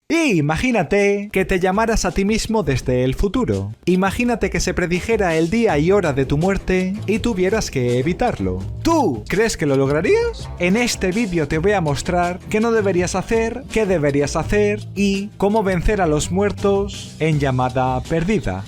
Y imagínate que te llamaras a ti mismo desde el futuro. Imagínate que se predijera el día y hora de tu muerte y tuvieras que evitarlo. ¿Tú crees que lo lograrías? En este vídeo te voy a mostrar qué no deberías hacer, qué deberías hacer y cómo vencer a los muertos en llamada perdida.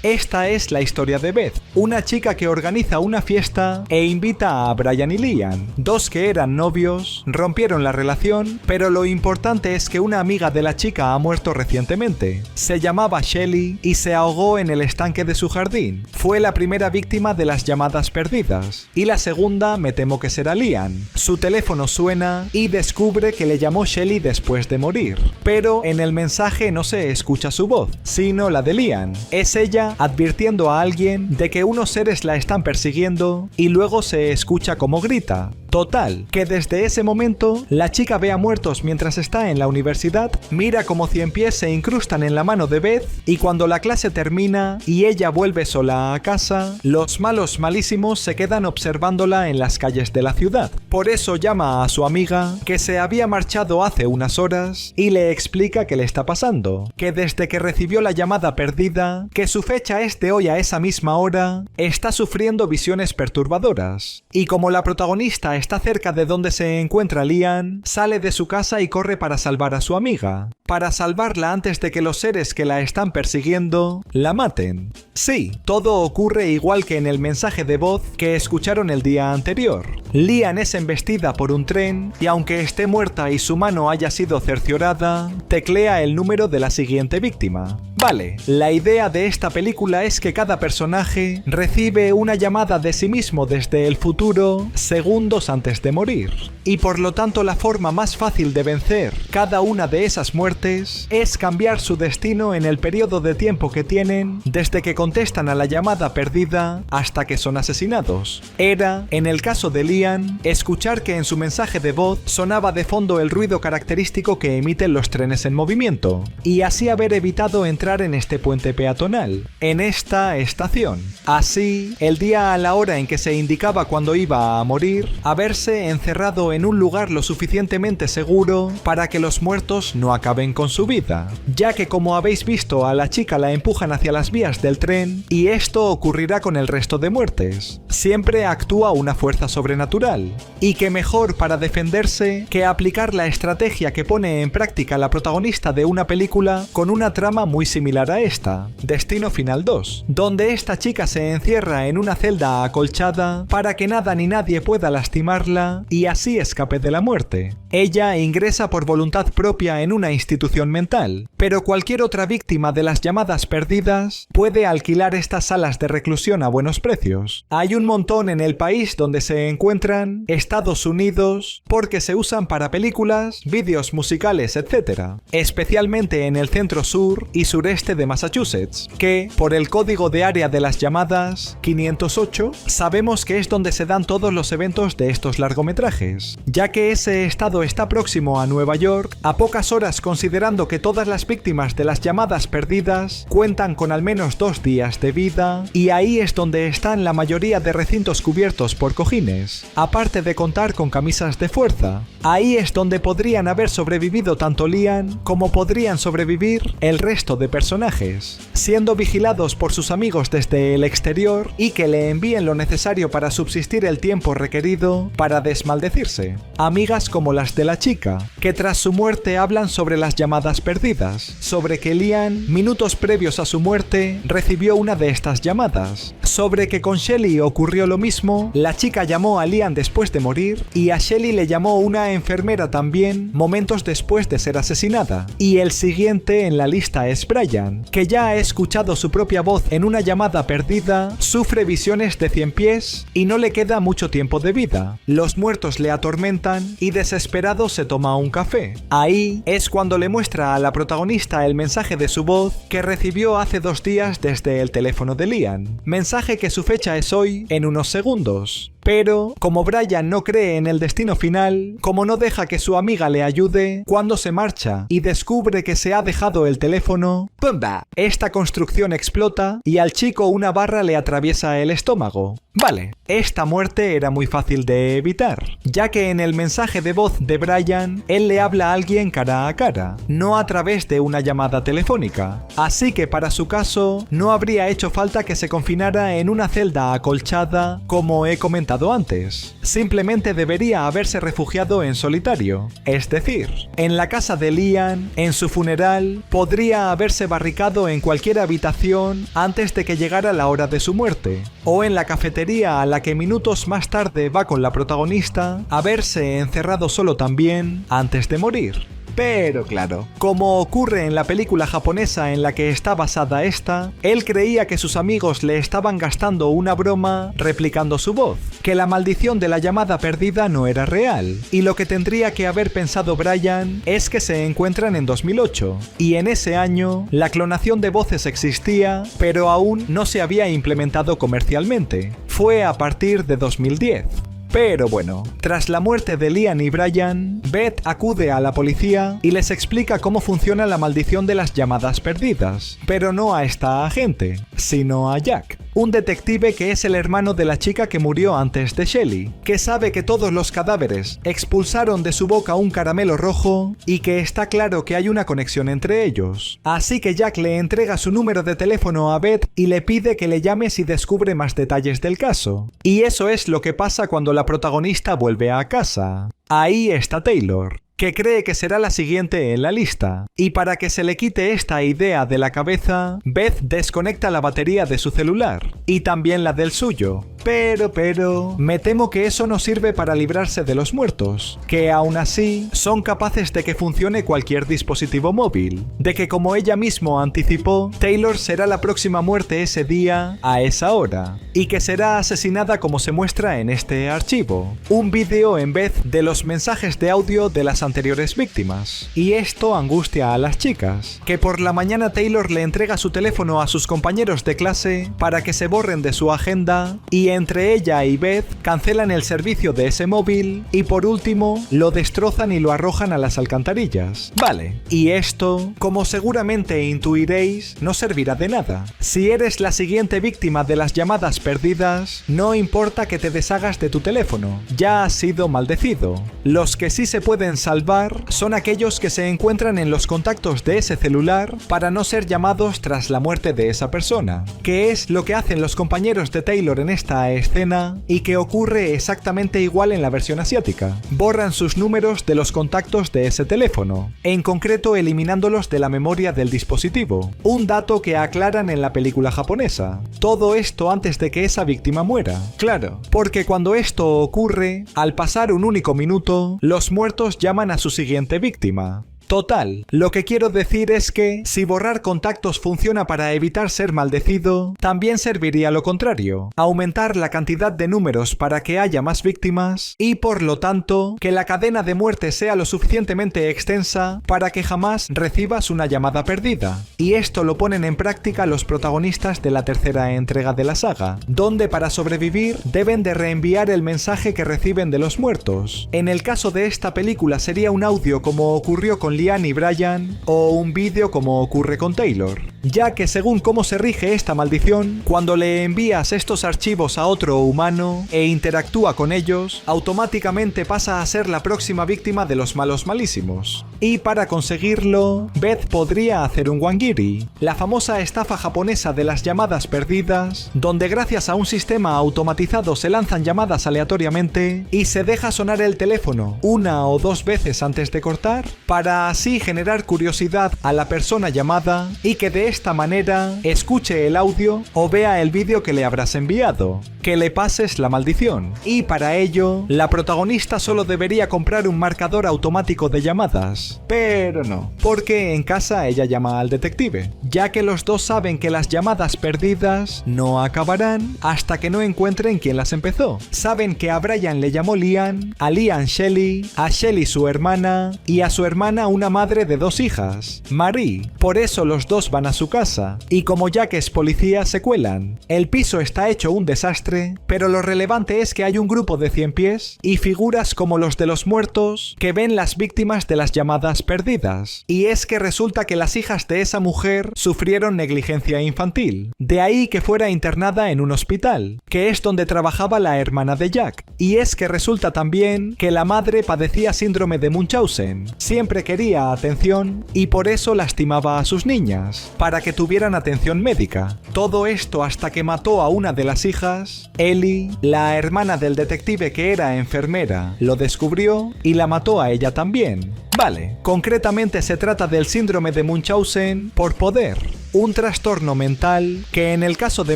Esta es la historia de Beth, una chica que organiza una fiesta e invita a Brian y Lian, dos que eran novios, rompieron la relación, pero lo importante es que una amiga de la chica ha muerto recientemente. Se llamaba Shelly y se ahogó en el estanque de su jardín. Fue la primera víctima de las llamadas perdidas. Y la segunda me temo que será Lian. Su teléfono suena y descubre que le llamó Shelly después de morir. Pero en el mensaje no se escucha su voz, sino la de Lian. Es ella advirtiendo a alguien de que unos seres la están persiguiendo y luego se escucha como grita. Total, que desde ese momento la chica ve a muertos mientras está en la universidad, mira como 100 pies se incrustan en la mano de Beth y cuando la clase termina y ella vuelve sola a casa, los malos malísimos se quedan observándola en las calles de la ciudad. Por eso llama a su amiga, que se había marchado hace unas horas, y le explica qué le está pasando, que desde que recibió la llamada perdida, que su fecha es de hoy a esa misma hora, está sufriendo visiones perturbadoras. Y como la protagonista está cerca de donde se encuentra Lian, sale de su casa y corre para salvar a su amiga. Para salvarla antes de que los seres que la están persiguiendo la maten. Sí, todo ocurre igual que en el mensaje de voz que escucharon el día anterior. Lian es embestida por un tren y aunque esté muerta y su mano haya sido cerciorada, teclea el número de la siguiente víctima. Vale, la idea de esta película es que cada personaje recibe una llamada de sí mismo desde el futuro segundos antes de morir. Y por lo tanto la forma más fácil de vencer cada una de esas muertes es cambiar su destino en el periodo de tiempo que tienen desde que contestan a la llamada perdida hasta que son asesinados. Era, en el caso de Lian, escuchar que en su mensaje de voz sonaba de fondo el ruido característico que emiten los trenes en movimiento, y así haber evitado entrar en este puente peatonal, en esta estación. Así, el día a la hora en que se indicaba cuando iba a morir, haberse encerrado en un lugar lo suficientemente seguro para que los muertos no acaben con su vida, ya que como habéis visto a la chica la empujan hacia las vías del tren y esto ocurrirá con el resto de muertes. Siempre actúa una fuerza sobrenatural, y que mejor para defenderse que aplicar la estrategia que pone en práctica la protagonista de una película con una trama muy similar a esta, Destino Final 2, donde esta chica se encierra en una celda acolchada para que nada ni nadie pueda lastimarla y así escape de la muerte. Ella ingresa por voluntad propia en una institución mental, pero cualquier otra víctima de las llamadas perdidas puede alquilar estas salas de reclusión a buenos precios. Hay un montón en el país donde se encuentran, Estados Unidos, porque se usan para películas, vídeos musicales, etc. Especialmente en el centro sur y sureste de Massachusetts, que, por el código de área de las llamadas 508, sabemos que es donde se dan todos los eventos de estos largometrajes, ya que ese estado está próximo a Nueva York, a pocas horas considerando que todas las víctimas de las llamadas perdidas cuentan con al menos 2 días de vida, y ahí es donde están la mayoría de recintos cubiertos por cojines, aparte de contar con camisas de fuerza. Ahí es donde podrían haber sobrevivido tanto Lian como podrían sobrevivir el resto de personajes, siendo vigilados por sus amigos desde el exterior y que le envíen lo necesario para subsistir el tiempo requerido para desmaldecirse. Amigas como las de la chica, que tras su muerte hablan sobre las llamadas perdidas, sobre que Lian, minutos previos a su muerte, recibió una de estas llamadas, sobre que con Shelly ocurrió lo mismo, la chica llamó a Lian después de morir y a Shelly le llamó una enfermera también momentos después de ser asesinada. Y el siguiente en la lista es Brian, que ya ha escuchado su propia voz en una llamada perdida, sufre visiones de 100 pies y no le queda mucho tiempo de vida. Los muertos le atormentan y desesperado se toma un café. Ahí es cuando le muestra a la protagonista el mensaje de su voz que recibió hace 2 días desde el teléfono de Lian. Mensaje que su fecha es hoy en unos segundos. Pero, como Brian no cree en el destino final, como no deja que su amiga le ayude, cuando se marcha y descubre que se ha dejado el teléfono, ¡pumba! Esta construcción explota y al chico una barra le atraviesa el estómago. Vale, esta muerte era muy fácil de evitar, ya que en el mensaje de voz de Brian, él le habla a alguien cara a cara, no a través de una llamada telefónica. Así que para su caso, no habría hecho falta que se confinara en una celda acolchada, como he comentado antes. Simplemente debería haberse refugiado en solitario. Es decir, en la casa de Liam, en su funeral, podría haberse barricado en cualquier habitación antes de que llegara la hora de su muerte, o en la cafetería a la que minutos más tarde va con la protagonista, haberse encerrado solo también antes de morir. Pero claro, como ocurre en la película japonesa en la que está basada esta, él creía que sus amigos le estaban gastando una broma replicando su voz, que la maldición de la llamada perdida no era real, y lo que tendría que haber pensado Brian es que se encuentran en 2008, y en ese año la clonación de voces existía, pero aún no se había implementado comercialmente. Fue a partir de 2010. Pero bueno, tras la muerte de Liam y Brian, Beth acude a la policía y les explica cómo funciona la maldición de las llamadas perdidas, pero no a esta agente, sino a Jack, un detective que es el hermano de la chica que murió antes de Shelley, que sabe que todos los cadáveres expulsaron de su boca un caramelo rojo y que está claro que hay una conexión entre ellos. Así que Jack le entrega su número de teléfono a Beth y le pide que le llame si descubre más detalles del caso. Y eso es lo que pasa cuando la protagonista vuelve a casa. Ahí está Taylor, que cree que será la siguiente en la lista, y para que se le quite esta idea de la cabeza, Beth desconecta la batería de su celular, y también la del suyo. Pero, me temo que eso no sirve para librarse de los muertos, que aún así son capaces de que funcione cualquier dispositivo móvil, de que como ella mismo anticipó, Taylor será la próxima muerte ese día, a esa hora, y que será asesinada como se muestra en este archivo, un vídeo en vez de los mensajes de audio de las anteriores víctimas. Y esto angustia a las chicas, que por la mañana Taylor le entrega su teléfono a sus compañeros de clase para que se borren de su agenda, y entre ella y Beth cancelan el servicio de ese móvil y por último lo destrozan y lo arrojan a las alcantarillas. Vale, y esto, como seguramente intuiréis, no servirá de nada. Si eres la siguiente víctima de las llamadas perdidas, no importa que te deshagas de tu teléfono, ya has sido maldecido. Los que sí se pueden salvar son aquellos que se encuentran en los contactos de ese celular para no ser llamados tras la muerte de esa persona, que es lo que hacen los compañeros de Taylor en esta escena y que ocurre exactamente igual en la versión asiática. Borran sus números de los contactos de ese teléfono, en concreto eliminándolos de la memoria del dispositivo, un dato que aclaran en la película japonesa. Todo esto antes de que esa víctima muera. Claro, porque cuando esto ocurre, al pasar un único minuto, los muertos llaman a su siguiente víctima. Total, lo que quiero decir es que, si borrar contactos funciona para evitar ser maldecido, también serviría lo contrario, aumentar la cantidad de números para que haya más víctimas y, por lo tanto, que la cadena de muerte sea lo suficientemente extensa para que jamás recibas una llamada perdida. Y esto lo ponen en práctica los protagonistas de la tercera entrega de la saga, donde para sobrevivir deben de reenviar el mensaje que reciben de los muertos. En el caso de esta película sería un audio como ocurrió con Liam y Brian, o un vídeo como ocurre con Taylor, ya que según cómo se rige esta maldición, cuando le envías estos archivos a otro humano e interactúa con ellos, automáticamente pasa a ser la próxima víctima de los malos malísimos. Y para conseguirlo, Beth podría hacer un wangiri, la famosa estafa japonesa de las llamadas perdidas, donde gracias a un sistema automatizado se lanzan llamadas aleatoriamente y se deja sonar el teléfono una o dos veces antes de cortar, para así generar curiosidad a la persona llamada y que de esta manera escuche el audio o vea el vídeo que le habrás enviado, que le pases la maldición. Y para ello, la protagonista solo debería comprar un marcador automático de llamadas. Pero no, porque en casa ella llama al detective, ya que los dos saben que las llamadas perdidas no acabarán hasta que no encuentren quién las empezó. Saben que a Brian le llamó Liam, a Liam Shelley, a Shelley su hermana y a su hermana una madre de 2 hijas, Marie. Por eso los dos van a su su casa, y como Jack es policía se cuelan. El piso está hecho un desastre, pero lo relevante es que hay un grupo de 100 pies y figuras como los de los muertos que ven las víctimas de las llamadas perdidas. Y es que resulta que las hijas de esa mujer sufrieron negligencia infantil. De ahí que fuera internada en un hospital, que es donde trabajaba la hermana de Jack. Y es que resulta también que la madre padecía síndrome de Munchausen. Siempre quería atención y por eso lastimaba a sus niñas, para que tuvieran atención médica. Todo esto hasta que mató a una de las hijas. Ellie, la hermana del detective que era enfermera, lo descubrió y la mató a ella también. Vale, concretamente se trata del síndrome de Munchausen por poder. Un trastorno mental que en el caso de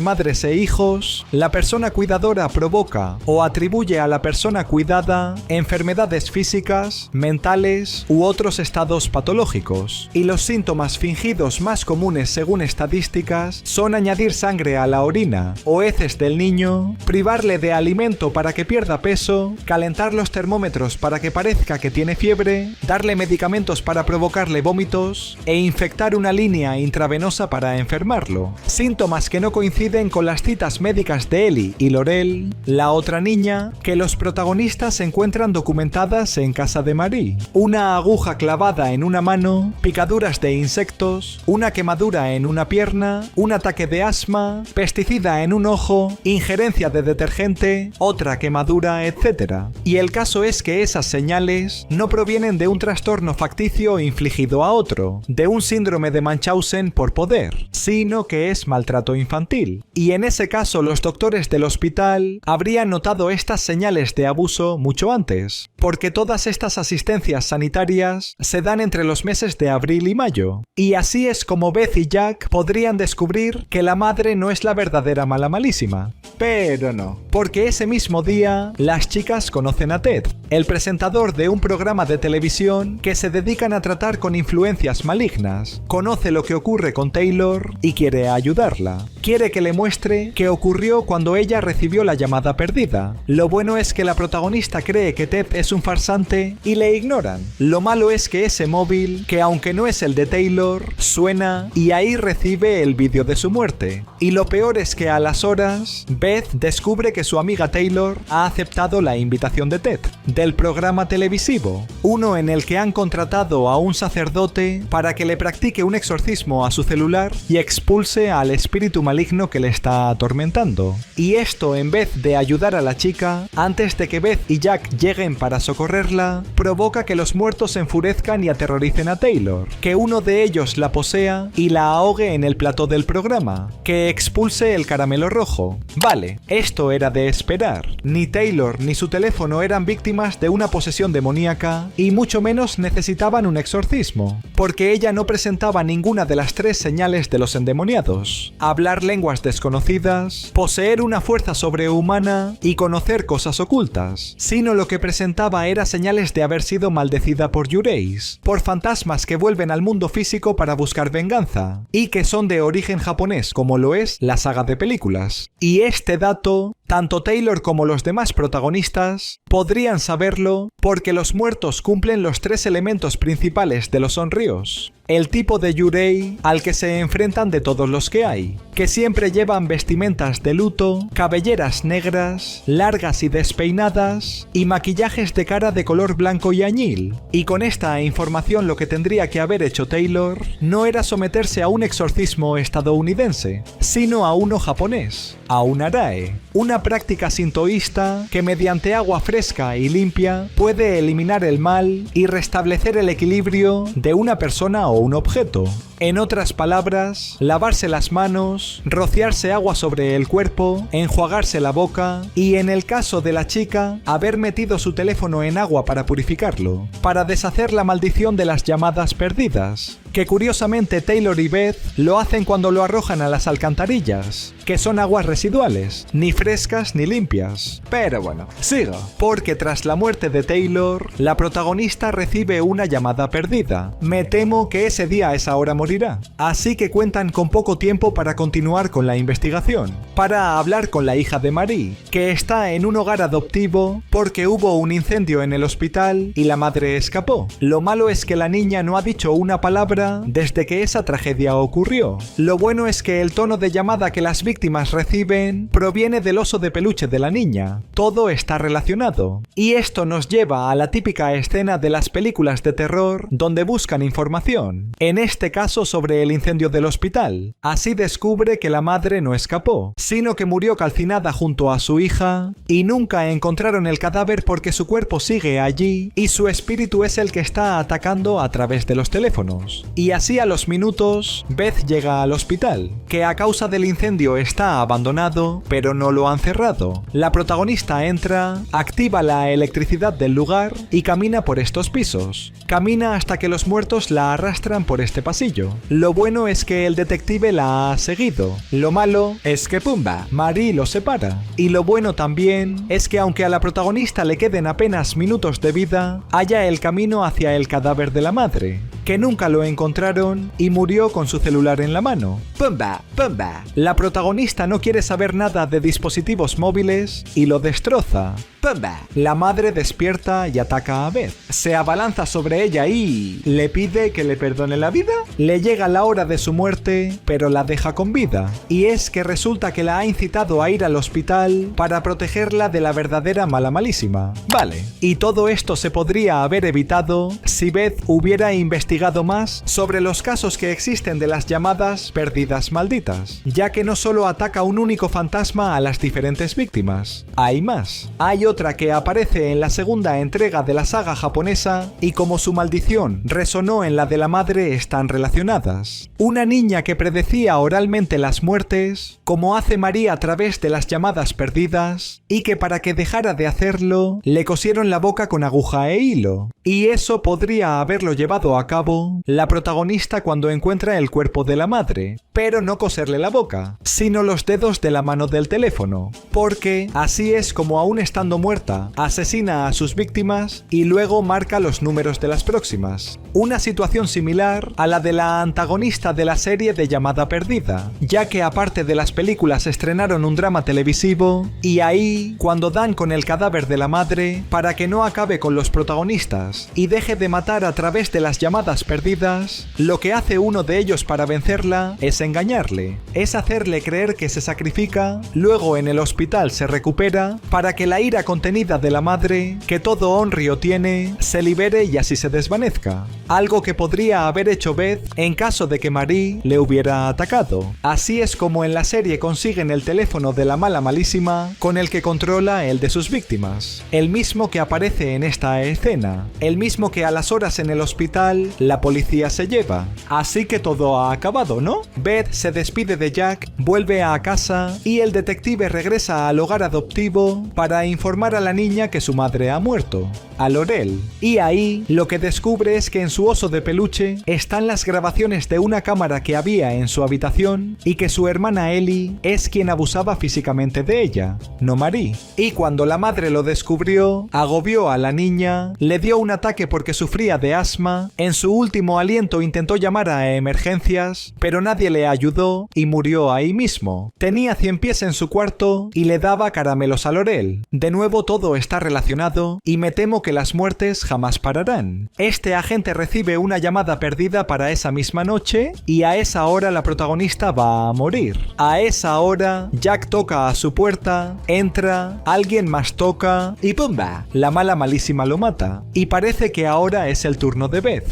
madres e hijos, la persona cuidadora provoca o atribuye a la persona cuidada enfermedades físicas, mentales u otros estados patológicos. Y los síntomas fingidos más comunes según estadísticas son añadir sangre a la orina o heces del niño, privarle de alimento para que pierda peso, calentar los termómetros para que parezca que tiene fiebre, darle medicamentos para provocarle vómitos e infectar una línea intravenosa para enfermarlo. Síntomas que no coinciden con las citas médicas de Ellie y Laurel, la otra niña, que los protagonistas encuentran documentadas en casa de Marie. Una aguja clavada en una mano, picaduras de insectos, una quemadura en una pierna, un ataque de asma, pesticida en un ojo, injerencia de detergente, otra quemadura, etc. Y el caso es que esas señales no provienen de un trastorno facticio infligido a otro, de un síndrome de Munchausen por poder, sino que es maltrato infantil. Y en ese caso los doctores del hospital habrían notado estas señales de abuso mucho antes, porque todas estas asistencias sanitarias se dan entre los meses de abril y mayo. Y así es como Beth y Jack podrían descubrir que la madre no es la verdadera mala malísima. Pero no, porque ese mismo día las chicas conocen a Ted, el presentador de un programa de televisión que se dedican a tratar con influencias malignas. Conoce lo que ocurre con Taylor y quiere ayudarla. Quiere que le muestre qué ocurrió cuando ella recibió la llamada perdida. Lo bueno es que la protagonista cree que Ted es un farsante y le ignoran. Lo malo es que ese móvil, que aunque no es el de Taylor, suena y ahí recibe el vídeo de su muerte. Y lo peor es que a las horas, Beth descubre que su amiga Taylor ha aceptado la invitación de Ted, del programa televisivo, uno en el que han contratado a un sacerdote para que le practique un exorcismo a su celular y expulse al espíritu maligno que le está atormentando. Y esto, en vez de ayudar a la chica, antes de que Beth y Jack lleguen para socorrerla, provoca que los muertos se enfurezcan y aterroricen a Taylor, que uno de ellos la posea y la ahogue en el plató del programa, que expulse el caramelo rojo. Vale, esto era de esperar. Ni Taylor ni su teléfono eran víctimas de una posesión demoníaca y mucho menos necesitaban un exorcismo, porque ella no presentaba ninguna de las tres señales de los endemoniados: hablar lenguas desconocidas, poseer una fuerza sobrehumana y conocer cosas ocultas, sino lo que presentaba era señales de haber sido maldecida por Yureis, por fantasmas que vuelven al mundo físico para buscar venganza, y que son de origen japonés, como lo es la saga de películas. Y este dato, tanto Taylor como los demás protagonistas podrían saberlo porque los muertos cumplen los tres elementos principales de los Onryos. El tipo de Yurei al que se enfrentan de todos los que hay, que siempre llevan vestimentas de luto, cabelleras negras, largas y despeinadas, y maquillajes de cara de color blanco y añil. Y con esta información lo que tendría que haber hecho Taylor no era someterse a un exorcismo estadounidense, sino a uno japonés, a un Arae, una práctica sintoísta que mediante agua fresca y limpia puede eliminar el mal y restablecer el equilibrio de una persona o un objeto. En otras palabras, lavarse las manos, rociarse agua sobre el cuerpo, enjuagarse la boca y, en el caso de la chica, haber metido su teléfono en agua para purificarlo, para deshacer la maldición de las llamadas perdidas, que curiosamente Taylor y Beth lo hacen cuando lo arrojan a las alcantarillas, que son aguas residuales, ni frescas ni limpias. Pero bueno, sigo, porque tras la muerte de Taylor, la protagonista recibe una llamada perdida. Me temo que ese día a esa hora morirá, así que cuentan con poco tiempo para continuar con la investigación, para hablar con la hija de Marie, que está en un hogar adoptivo porque hubo un incendio en el hospital y la madre escapó. Lo malo es que la niña no ha dicho una palabra cámara desde que esa tragedia ocurrió. Lo bueno es que el tono de llamada que las víctimas reciben proviene del oso de peluche de la niña. Todo está relacionado. Y esto nos lleva a la típica escena de las películas de terror donde buscan información. En este caso sobre el incendio del hospital. Así descubre que la madre no escapó, sino que murió calcinada junto a su hija y nunca encontraron el cadáver porque su cuerpo sigue allí y su espíritu es el que está atacando a través de los teléfonos. Y así a los minutos, Beth llega al hospital, que a causa del incendio está abandonado, pero no lo han cerrado. La protagonista entra, activa la electricidad del lugar y camina por estos pisos. Camina hasta que los muertos la arrastran por este pasillo. Lo bueno es que el detective la ha seguido. Lo malo es que pumba, Marie lo separa. Y lo bueno también es que aunque a la protagonista le queden apenas minutos de vida, haya el camino hacia el cadáver de la madre, que nunca lo encontraron y murió con su celular en la mano. ¡Pumba! ¡Pumba! La protagonista no quiere saber nada de dispositivos móviles y lo destroza. ¡Pumba! La madre despierta y ataca a Beth. Se abalanza sobre ella y le pide que le perdone la vida. Le llega la hora de su muerte, pero la deja con vida. Y es que resulta que la ha incitado a ir al hospital para protegerla de la verdadera mala malísima. Vale. Y todo esto se podría haber evitado si Beth hubiera investigado más sobre los casos que existen de las llamadas perdidas malditas, ya que no solo ataca un único fantasma a las diferentes víctimas. Hay más. Hay otra que aparece en la segunda entrega de la saga japonesa y como su maldición resonó en la de la madre están relacionadas. Una niña que predecía oralmente las muertes, como hace María a través de las llamadas perdidas, y que para que dejara de hacerlo, le cosieron la boca con aguja e hilo. Y eso podría haberlo llevado a cabo la protagonista cuando encuentra el cuerpo de la madre, pero no coserle la boca, sino los dedos de la mano del teléfono, porque así es como aún estando muerta, asesina a sus víctimas y luego marca los números de las próximas. Una situación similar a la de la antagonista de la serie de Llamada Perdida, ya que aparte de las películas estrenaron un drama televisivo y ahí, cuando dan con el cadáver de la madre, para que no acabe con los protagonistas y deje de matar a través de las llamadas perdidas, lo que hace uno de ellos para vencerla es engañarle, es hacerle creer que se sacrifica, luego en el hospital se recupera para que la ira contenida de la madre, que todo honrio tiene, se libere y así se desvanezca. Algo que podría haber hecho Beth en caso de que Marie le hubiera atacado. Así es como en la serie consiguen el teléfono de la mala malísima con el que controla el de sus víctimas. El mismo que aparece en esta escena. El mismo que a las horas en el hospital la policía se lleva. Así que todo ha acabado, ¿no? Beth se despide de Jack, vuelve a casa y el detective regresa al hogar adoptivo para informar a la niña que su madre ha muerto, a Laurel. Y ahí lo que descubre es que en su oso de peluche están las grabaciones de una cámara que había en su habitación y que su hermana Ellie es quien abusaba físicamente de ella, no Marie. Y cuando la madre lo descubrió, agobió a la niña, le dio un ataque porque sufría de asma, en su último aliento intentó llamar a emergencias, pero nadie le ayudó y murió ahí mismo. Tenía 100 pies en su cuarto y le daba caramelos a Laurel. De nuevo todo está relacionado y me temo que las muertes jamás pararán. Este agente recibe una llamada perdida para esa misma noche y a esa hora la protagonista va a morir. A esa hora Jack toca a su puerta, entra, alguien más toca y ¡pumba! La mala malísima lo mata. Y parece que ahora es el turno de Beth.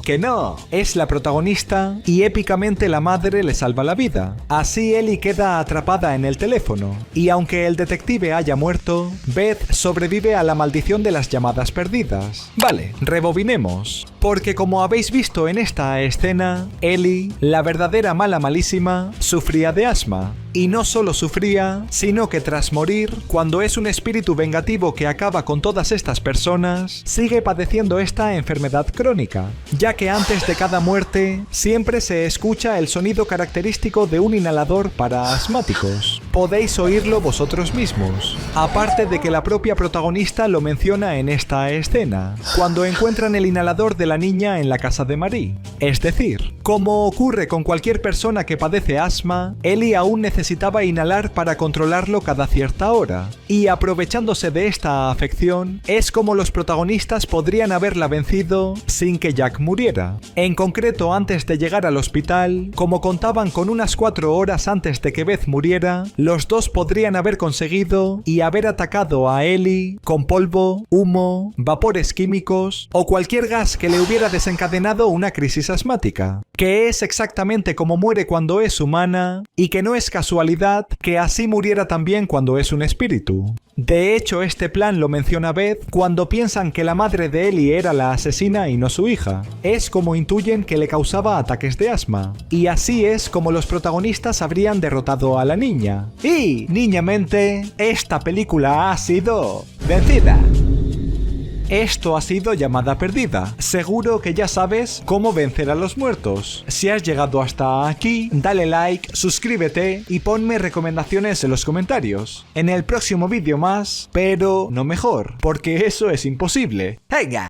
Que no, es la protagonista y épicamente la madre le salva la vida. Así Ellie queda atrapada en el teléfono y aunque el detective haya muerto, Beth sobrevive a la maldición de las llamadas perdidas. Vale, rebobinemos. Porque como habéis visto en esta escena, Ellie, la verdadera mala malísima, sufría de asma. Y no solo sufría, sino que tras morir, cuando es un espíritu vengativo que acaba con todas estas personas, sigue padeciendo esta enfermedad crónica, ya que antes de cada muerte, siempre se escucha el sonido característico de un inhalador para asmáticos. Podéis oírlo vosotros mismos. Aparte de que la propia protagonista lo menciona en esta escena, cuando encuentran el inhalador de la niña en la casa de Marie. Es decir, Como ocurre con cualquier persona que padece asma, Ellie aún necesitaba inhalar para controlarlo cada cierta hora, y aprovechándose de esta afección, es como los protagonistas podrían haberla vencido sin que Jack muriera. En concreto, antes de llegar al hospital, como contaban con unas 4 horas antes de que Beth muriera, los dos podrían haber conseguido y haber atacado a Ellie con polvo, humo, vapores químicos o cualquier gas que le hubiera desencadenado una crisis asmática, que es exactamente como muere cuando es humana y que no es casualidad que así muriera también cuando es un espíritu. De hecho, este plan lo menciona Beth cuando piensan que la madre de Ellie era la asesina y no su hija. Es como intuyen que le causaba ataques de asma. Y así es como los protagonistas habrían derrotado a la niña. Y, niñamente, esta película ha sido vencida. Esto ha sido Llamada Perdida. Seguro que ya sabes cómo vencer a los muertos. Si has llegado hasta aquí, dale like, suscríbete y ponme recomendaciones en los comentarios. En el próximo vídeo más, pero no mejor, porque eso es imposible. ¡Venga!